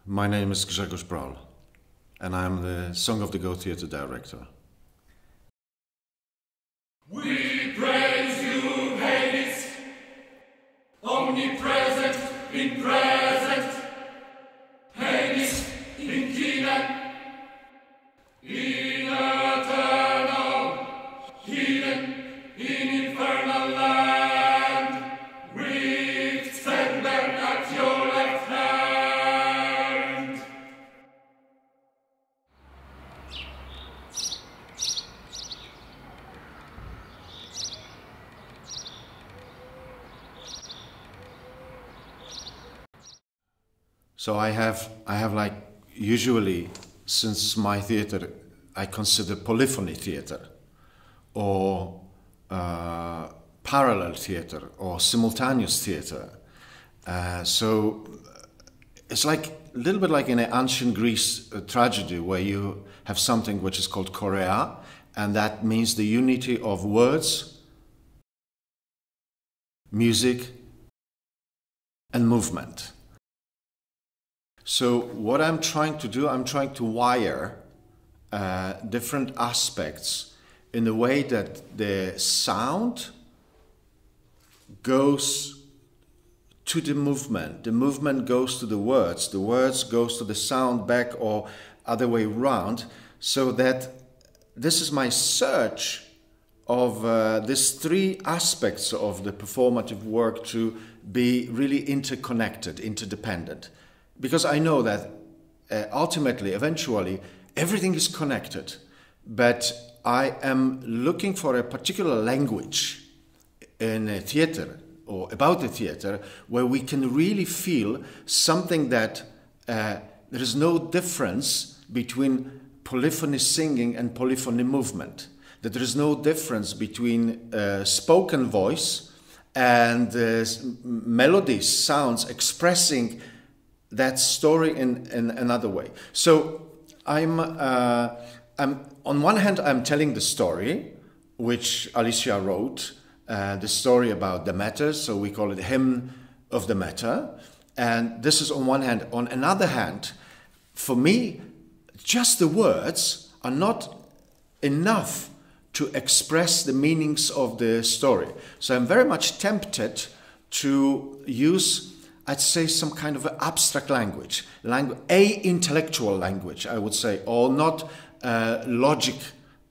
My name is Grzegorz Brawl, and I'm the Song of the Go Theatre director. We praise you, Hades, omnipresent in present, Hades in kingdom, in eternal, hidden in infernal land, with scepter at your left hand. So I have like, usually, since my theatre, I consider polyphony theatre, or parallel theatre, or simultaneous theatre. So it's like a little bit like in an ancient Greece tragedy, where you have something which is called chorea, and that means the unity of words, music, and movement. So what I'm trying to do, I'm trying to wire different aspects in a way that the sound goes to the movement goes to the words goes to the sound back, or other way around, so that this is my search of these three aspects of the performative work to be really interconnected, interdependent. Because I know that ultimately, eventually, everything is connected, but I am looking for a particular language in a theatre, or about the theatre, where we can really feel something that there is no difference between polyphony singing and polyphony movement, that there is no difference between spoken voice and melodies, sounds expressing that story in another way. So I'm on one hand, I'm telling the story which Alicia wrote, the story about Demeter, so we call it Hymn of Demeter, and this is on one hand. On another hand, for me, just the words are not enough to express the meanings of the story. So I'm very much tempted to use, I'd say, some kind of abstract language, intellectual language, I would say, or not logic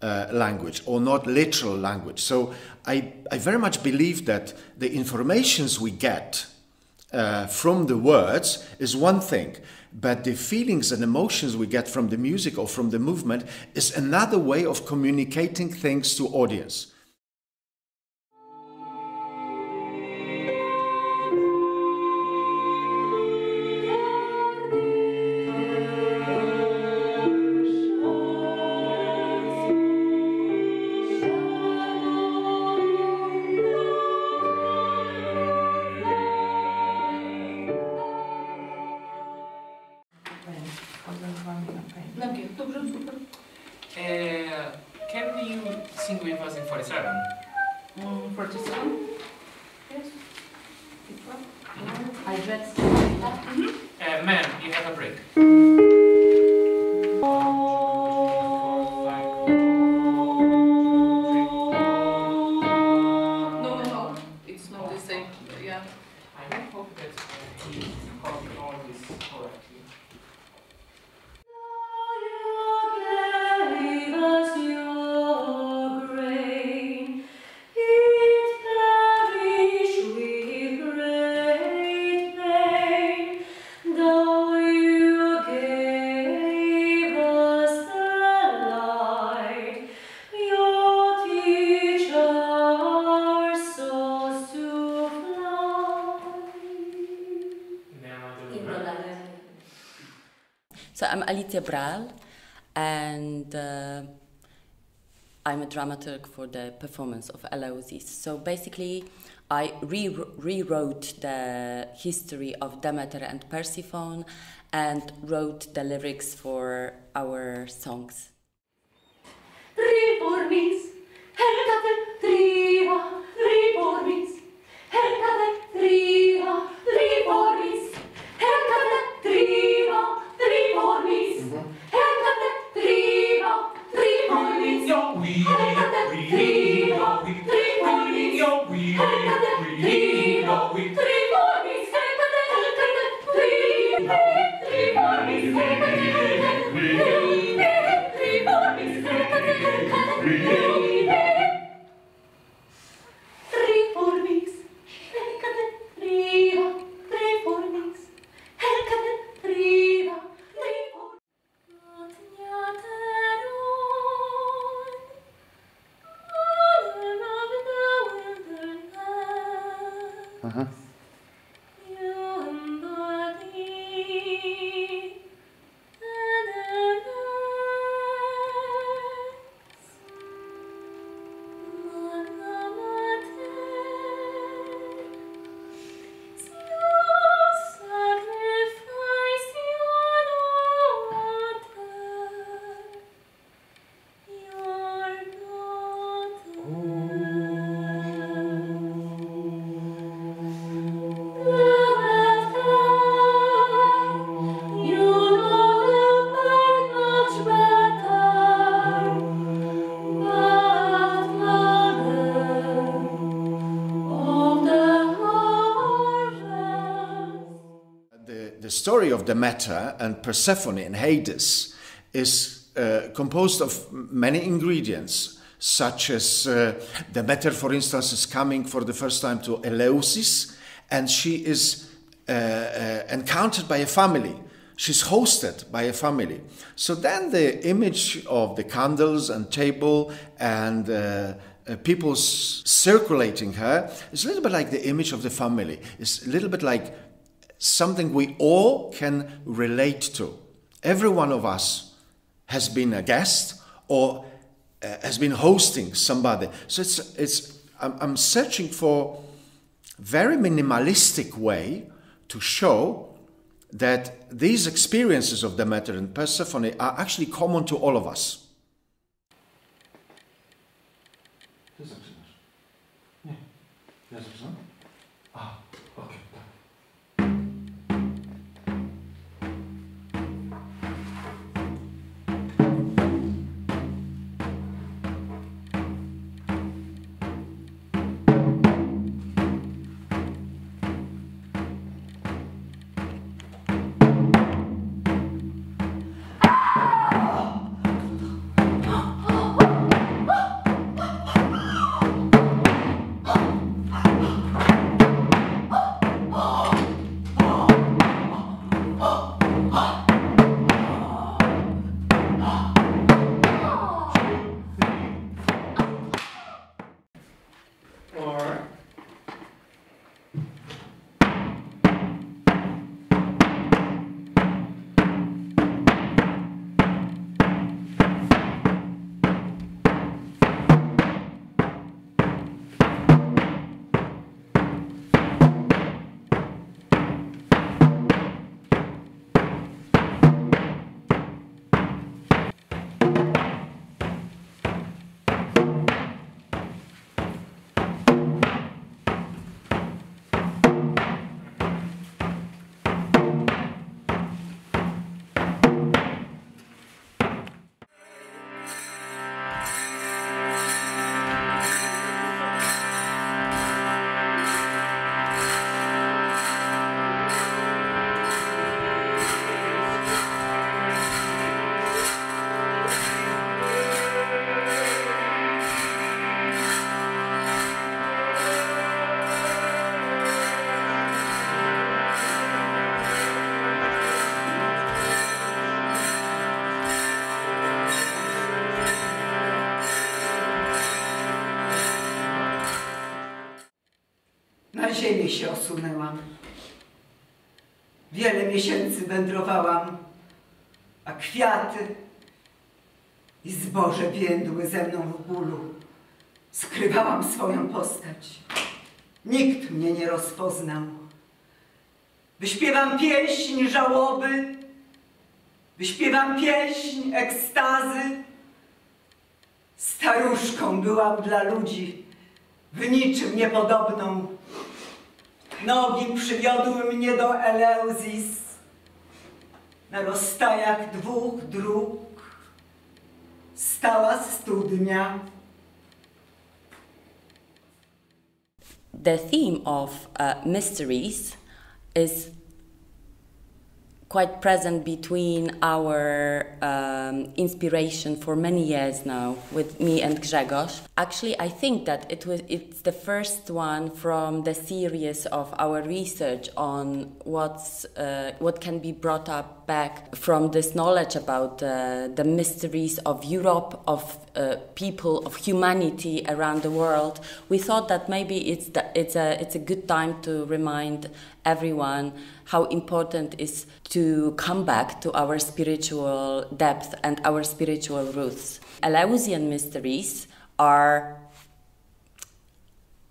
language, or not literal language. So I very much believe that the informations we get from the words is one thing, but the feelings and emotions we get from the music or from the movement is another way of communicating things to audience. Can you sing with us in 47? 47? Yes. I read. Ma'am, you have a break. No, it's not the same. Yeah. I hope that he copied all this correctly. So I'm Alicia Braal, and I'm a dramaturg for the performance of Eleusis. So basically, I rewrote the history of Demeter and Persefony and wrote the lyrics for our songs. Reformis, helcate triva, reformis, helcate triva, reformis, helcate triva, the story of Demeter and Persefony in Hades is composed of many ingredients, such as Demeter, for instance, is coming for the first time to Eleusis, and she is encountered by a family. She's hosted by a family. So then the image of the candles and table and people circulating her is a little bit like the image of the family. It's a little bit like something we all can relate to. Every one of us has been a guest or has been hosting somebody. So I'm searching for a very minimalistic way to show that these experiences of Demeter and Persephone are actually common to all of us. Na ziemię się osunęłam. Wiele miesięcy wędrowałam, a kwiaty i zboże więdły ze mną w bólu. Skrywałam swoją postać. Nikt mnie nie rozpoznał. Wyśpiewam pieśń żałoby, wyśpiewam pieśń ekstazy. Staruszką byłam dla ludzi, w niczym niepodobną. Nogi przywiodły mnie do Eleusis, na rozstajach dwóch dróg stała studnia. The theme of mysteries is quite present between our inspiration for many years now with me and Grzegorz. Actually, I think that it's the first one from the series of our research on what can be brought up back from this knowledge about the mysteries of Europe, of people, of humanity around the world. We thought that maybe it's a good time to remind everyone how important it is to come back to our spiritual depth and our spiritual roots. Eleusinian mysteries are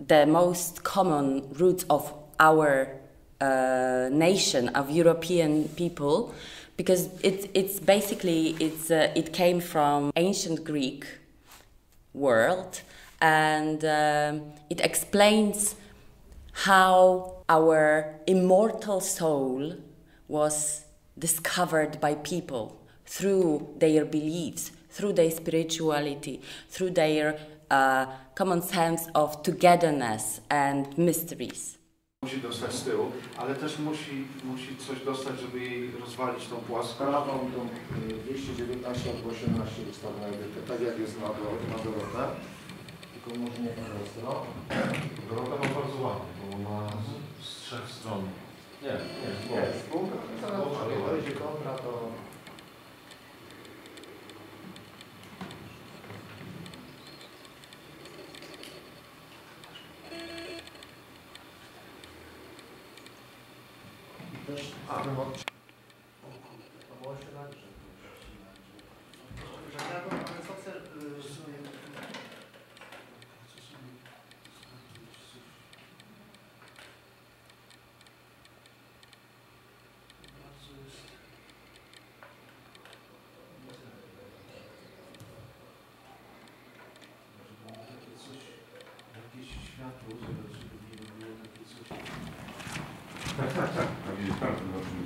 the most common roots of our nation, of European people, because it came from ancient Greek world, and it explains how our immortal soul was discovered by people through their beliefs, through their spirituality, through their common sense of togetherness and mysteries. Musi dostać z tyłu, ale też musi coś dostać, żeby jej rozwalić tą płaską. Prawą tą 219 albo 18 ustawną edytę, tak jak jest na Dorotę. Tylko może nie teraz, Dorota ma bardzo ładnie, bo ma z 3 stron. Nie. Jak wejdzie kontra, to... Też było się także. Jakieś światło, żeby nie było takie coś. Tak. Tak jest bardzo dobrze.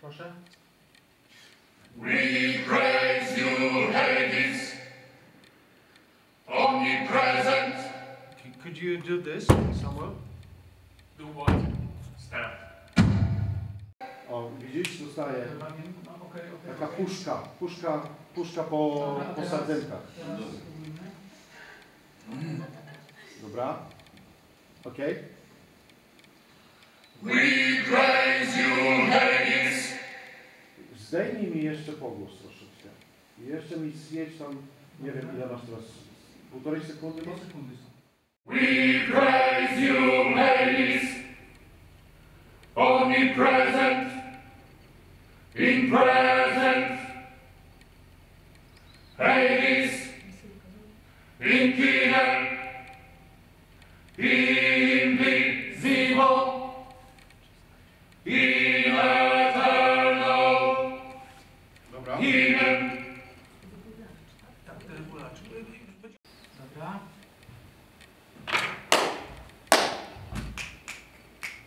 Proszę. We praise you, Hades, omnipresent. Could you do this, Samuel? Do what? Stand. O, widzisz, zostaje taka puszka po sadzynkach. Dobra? Okej? We praise you, Hades. Zdejmij mi jeszcze pogłos troszeczkę. I jeszcze mi zjedź tam, nie wiem ile masz teraz, 1,5 sekundy? 2 sekundy. We praise you, Hades, omnipresent, in present, Hades, infinite, invisible, in eternal, Dobra. hidden. Dobra.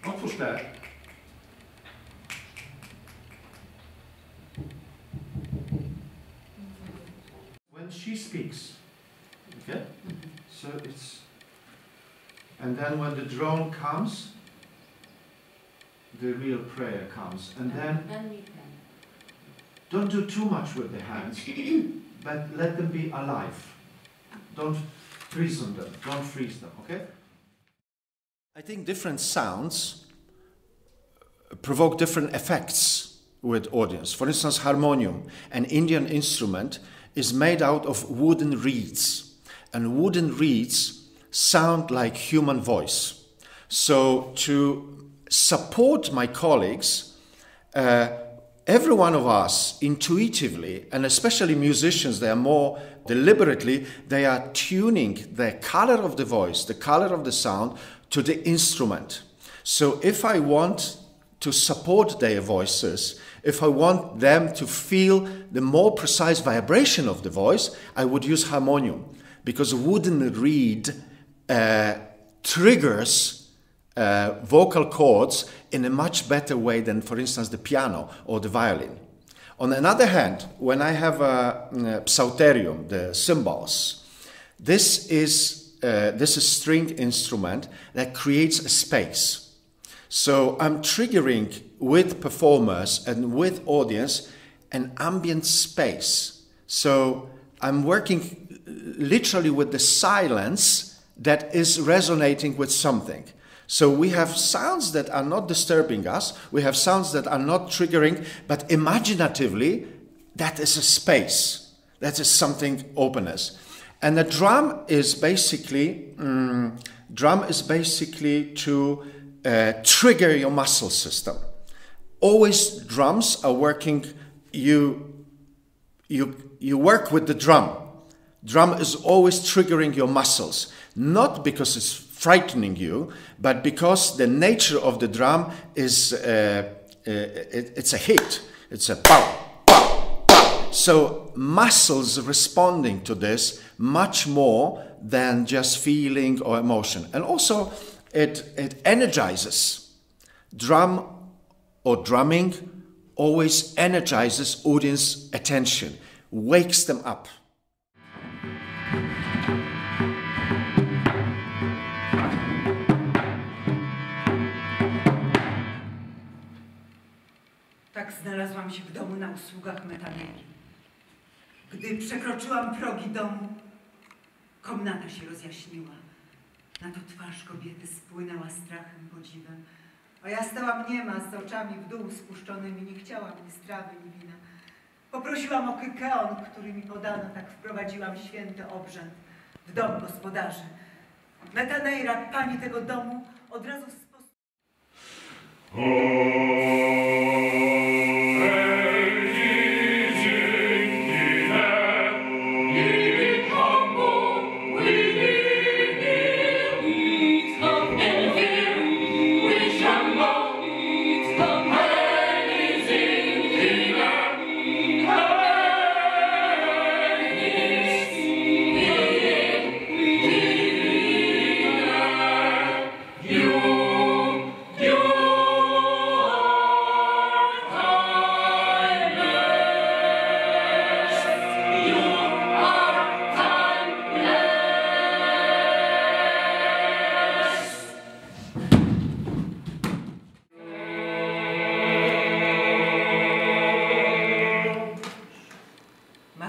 Otwórz te. When she speaks, okay? So it's, and then when the drone comes, the real prayer comes, and then don't do too much with the hands, but let them be alive. Don't prison them, don't freeze them, okay? I think different sounds provoke different effects with audience. For instance, harmonium, an Indian instrument, is made out of wooden reeds. And wooden reeds sound like human voice. So to support my colleagues, every one of us intuitively, and especially musicians, they are more deliberately, they are tuning the color of the voice, the color of the sound to the instrument. So if I want to support their voices, if I want them to feel the more precise vibration of the voice, I would use harmonium, because a wooden reed triggers vocal cords in a much better way than, for instance, the piano or the violin. On the other hand, when I have a psalterium, the cymbals, this is a string instrument that creates a space. So I'm triggering with performers and with audience an ambient space. So I'm working literally with the silence that is resonating with something. So we have sounds that are not disturbing us, we have sounds that are not triggering, but imaginatively, that is a space, that is something openness. And the drum is basically to trigger your muscle system. Always drums are working, you work with the drum. Drum is always triggering your muscles, not because it's frightening you, but because the nature of the drum is, it's a hit. It's a pow, pow, pow. So muscles responding to this much more than just feeling or emotion. And also it energizes. Drum or drumming always energizes audience attention, wakes them up. Tak znalazłam się w domu na usługach metaliki. Gdy przekroczyłam progi domu, komnata się rozjaśniła. Na to twarz kobiety spłynęła strachem, podziwem. A ja stałam niema, z oczami w dół spuszczonymi, nie chciałam ni strawy, ni wina. Poprosiłam o kykeon, który mi podano, tak wprowadziłam święty obrzęd w dom gospodarzy. Metaneira, pani tego domu, od razu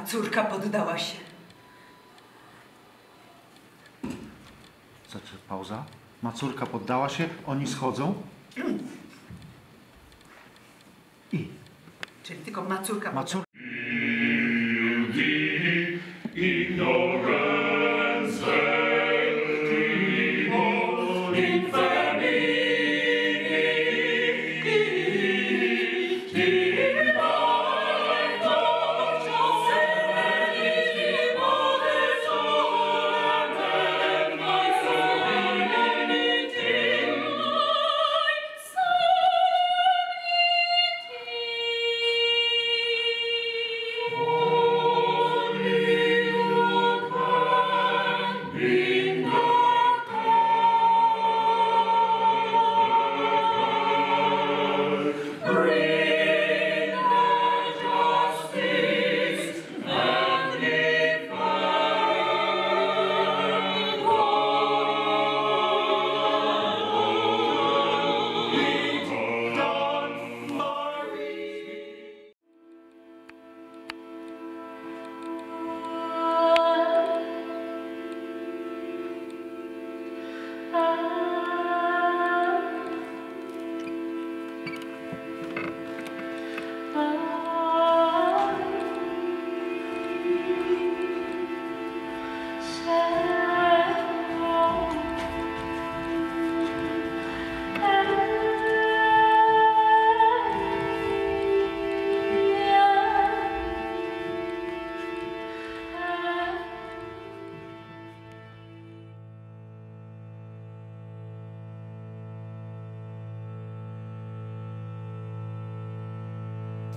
córka poddała się. Pauza. Macórka poddała się, oni schodzą. I? Czyli tylko macórka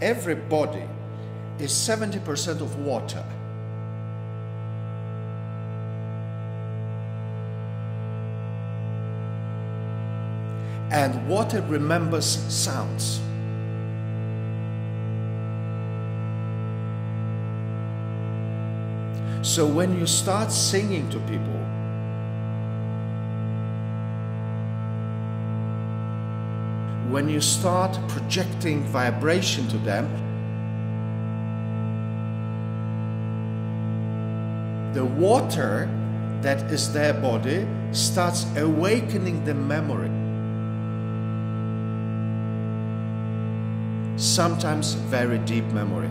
Every body is 70% of water. And water remembers sounds. So when you start singing to people, when you start projecting vibration to them, the water that is their body starts awakening the memory. Sometimes very deep memory.